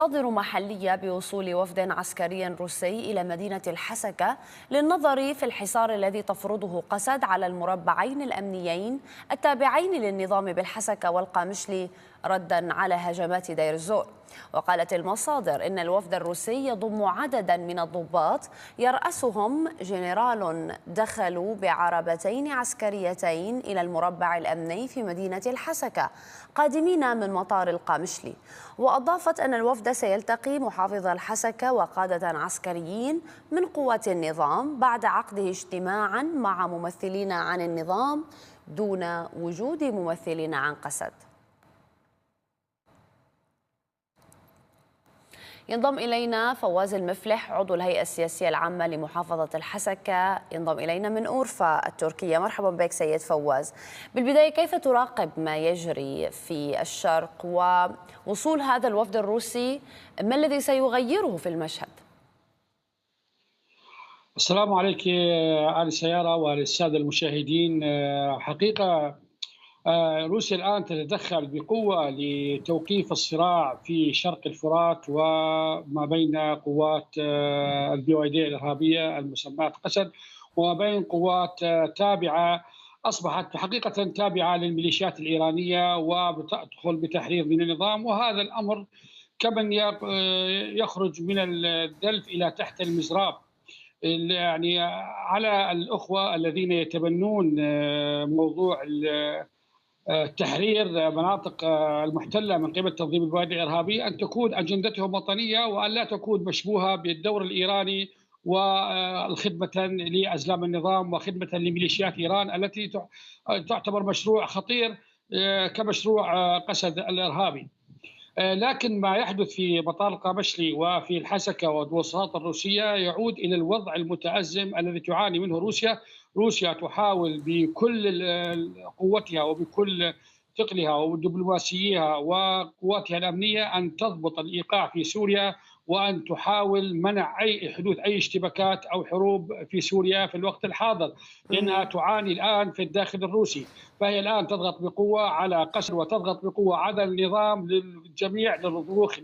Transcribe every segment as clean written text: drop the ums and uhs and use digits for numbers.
مصادر محلية بوصول وفد عسكري روسي إلى مدينة الحسكة للنظر في الحصار الذي تفرضه قسد على المربعين الأمنيين التابعين للنظام بالحسكة والقامشلي ردا على هجمات دير الزور. وقالت المصادر إن الوفد الروسي يضم عددا من الضباط يرأسهم جنرال دخلوا بعربتين عسكريتين إلى المربع الأمني في مدينة الحسكة قادمين من مطار القامشلي. وأضافت أن الوفد سيلتقي محافظ الحسكة وقادة عسكريين من قوات النظام بعد عقده اجتماعا مع ممثلين عن النظام دون وجود ممثلين عن قسد. ينضم إلينا فواز المفلح عضو الهيئة السياسية العامة لمحافظة الحسكة، ينضم إلينا من أورفا التركية. مرحبا بك سيد فواز. بالبداية كيف تراقب ما يجري في الشرق ووصول هذا الوفد الروسي، ما الذي سيغيره في المشهد؟ السلام عليك آل السيارة وللسادة المشاهدين. حقيقة روسيا الآن تتدخل بقوة لتوقيف الصراع في شرق الفرات وما بين قوات البي واي دي الإرهابية المسماة قسد وما بين قوات تابعة أصبحت حقيقة تابعة للميليشيات الإيرانية وتدخل بتحريض من النظام. وهذا الأمر كمن يخرج من الدلف إلى تحت المزراب. يعني على الأخوة الذين يتبنون موضوع تحرير مناطق المحتلة من قبل تنظيم البوادي الإرهابي أن تكون أجندتهم وطنية وأن لا تكون مشبوهة بالدور الإيراني والخدمة لأزلام النظام وخدمة لميليشيات إيران التي تعتبر مشروع خطير كمشروع قسد الإرهابي. لكن ما يحدث في مطار القامشلي وفي الحسكة والوساطة الروسية يعود إلى الوضع المتأزم الذي تعاني منه روسيا. روسيا تحاول بكل قوتها وبكل ثقلها ودبلوماسيها وقواتها الأمنية أن تضبط الإيقاع في سوريا وأن تحاول منع حدوث أي اشتباكات أو حروب في سوريا في الوقت الحاضر، لأنها تعاني الآن في الداخل الروسي. فهي الآن تضغط بقوة على قسد وتضغط بقوة على النظام للجميع للرضوخ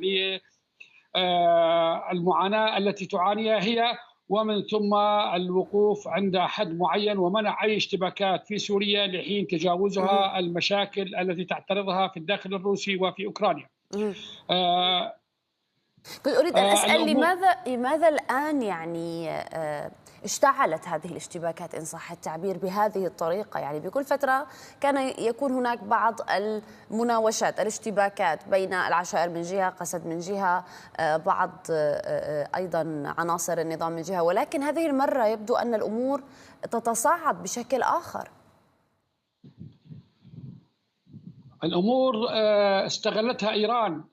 للمعاناة التي تعانيها هي، ومن ثم الوقوف عند حد معين ومنع أي اشتباكات في سوريا لحين تجاوزها المشاكل التي تعترضها في الداخل الروسي وفي أوكرانيا. كنت أريد أن أسأل لماذا الآن يعني اشتعلت هذه الاشتباكات إن صح التعبير بهذه الطريقة؟ يعني بكل فترة كان يكون هناك بعض المناوشات الاشتباكات بين العشائر من جهة، قسد من جهة، بعض أيضا عناصر النظام من جهة، ولكن هذه المرة يبدو أن الأمور تتصاعد بشكل آخر. الأمور استغلتها إيران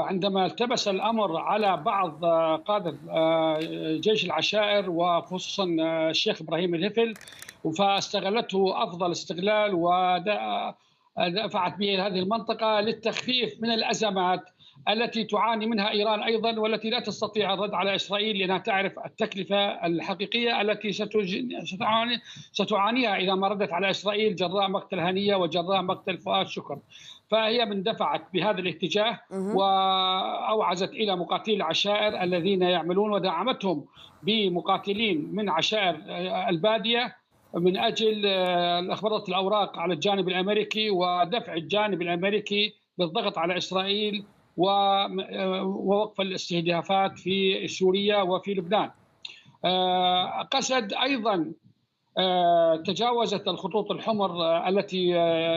عندما التبس الأمر على بعض قادة جيش العشائر وخصوصا الشيخ إبراهيم الهفل، فاستغلته أفضل استغلال ودفعت به هذه المنطقة للتخفيف من الأزمات التي تعاني منها إيران أيضا، والتي لا تستطيع الرد على إسرائيل لأنها تعرف التكلفة الحقيقية التي ستعانيها إذا ما ردت على إسرائيل جراء مقتل هنية وجراء مقتل فؤاد شكر. فهي من دفعت بهذا الاتجاه وأوعزت إلى مقاتلي العشائر الذين يعملون ودعمتهم بمقاتلين من عشائر البادية من أجل أخبرت الأوراق على الجانب الأمريكي ودفع الجانب الأمريكي للضغط على إسرائيل ووقف الاستهدافات في سوريا وفي لبنان. قسد أيضا تجاوزت الخطوط الحمر التي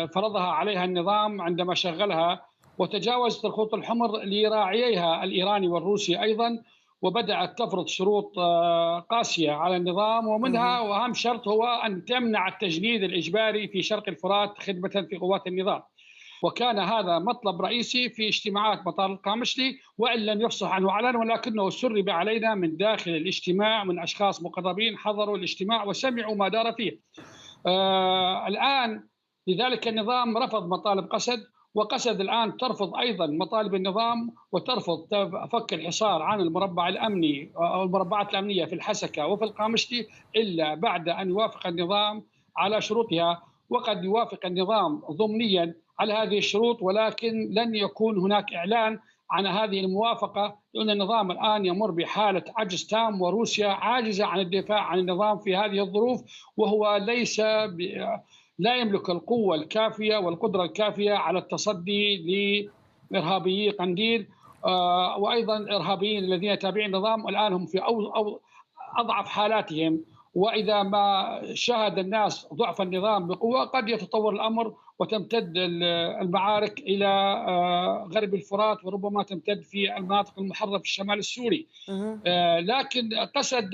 فرضها عليها النظام عندما شغلها، وتجاوزت الخطوط الحمر لراعييها الإيراني والروسي أيضا، وبدأت تفرض شروط قاسية على النظام، ومنها وأهم شرط هو أن تمنع التجنيد الإجباري في شرق الفرات خدمة في قوات النظام. وكان هذا مطلب رئيسي في اجتماعات مطار القامشلي، وإن لم يفصح عنه علنا، ولكنه سرب علينا من داخل الاجتماع من أشخاص مقربين حضروا الاجتماع وسمعوا ما دار فيه. الآن لذلك النظام رفض مطالب قسد، وقسد الآن ترفض أيضا مطالب النظام وترفض فك الحصار عن المربع الأمني أو المربعات الأمنية في الحسكة وفي القامشلي إلا بعد أن يوافق النظام على شروطها. وقد يوافق النظام ضمنيا على هذه الشروط، ولكن لن يكون هناك إعلان عن هذه الموافقة، لأن النظام الآن يمر بحالة عجز تام، وروسيا عاجزة عن الدفاع عن النظام في هذه الظروف، وهو لا يملك القوة الكافية والقدرة الكافية على التصدي لإرهابيي قنديل، وأيضا الإرهابيين الذين تابعين النظام الآن هم في أو أضعف حالاتهم. وإذا ما شاهد الناس ضعف النظام بقوة قد يتطور الأمر وتمتد المعارك إلى غرب الفرات، وربما تمتد في المناطق المحررة في الشمال السوري. لكن قسد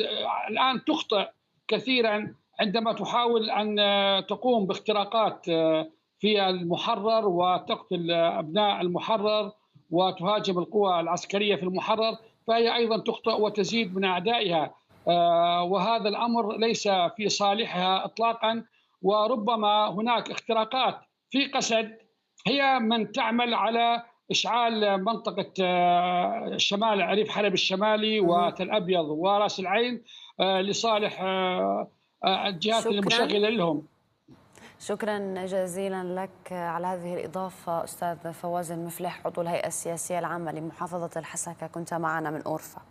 الآن تخطئ كثيرا عندما تحاول أن تقوم باختراقات في المحرر وتقتل أبناء المحرر وتهاجم القوى العسكرية في المحرر، فهي أيضا تخطئ وتزيد من أعدائها، وهذا الأمر ليس في صالحها إطلاقا. وربما هناك اختراقات في قسد هي من تعمل على إشعال منطقة شمال ريف حلب الشمالي وتل أبيض ورأس العين لصالح الجهات المشغلة لهم. شكرا جزيلا لك على هذه الإضافة أستاذ فواز المفلح، عضو الهيئة السياسية العامة لمحافظة الحسكة، كنت معنا من أورفا.